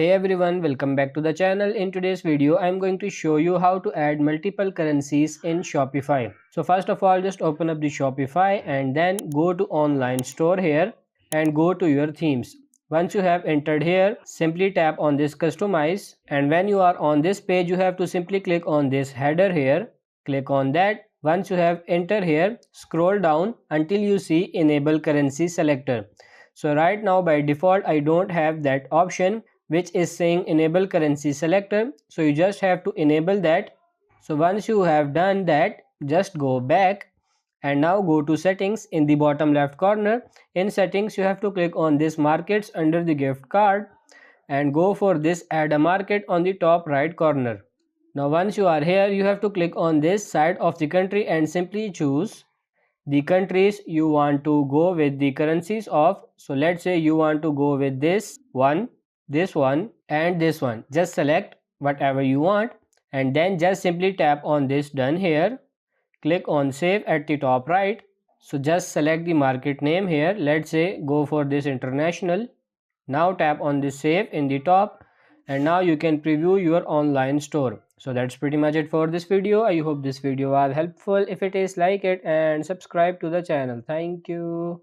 Hey everyone, welcome back to the channel. In today's video, I'm going to show you how to add multiple currencies in Shopify. So first of all, just open up the Shopify and then go to online store here and go to your themes. Once you have entered here, simply tap on this customize, and when you are on this page, you have to simply click on this header here. Click on that. Once you have entered here, scroll down until you see enable currency selector. So right now by default I don't have that option which is saying enable currency selector, so you just have to enable that. So once you have done that, just go back and now go to settings in the bottom left corner. In settings you have to click on this markets under the gift card and go for this add a market on the top right corner. Now once you are here, you have to click on this side of the country and simply choose the countries you want to go with the currencies of. So let's say you want to go with this one and this one. Just select whatever you want and then just simply tap on this done here. Click on save at the top right. So just select the market name here. Let's say go for this international. Now tap on the save in the top and now you can preview your online store. So that's pretty much it for this video. I hope this video was helpful. If it is, like it and subscribe to the channel. Thank you.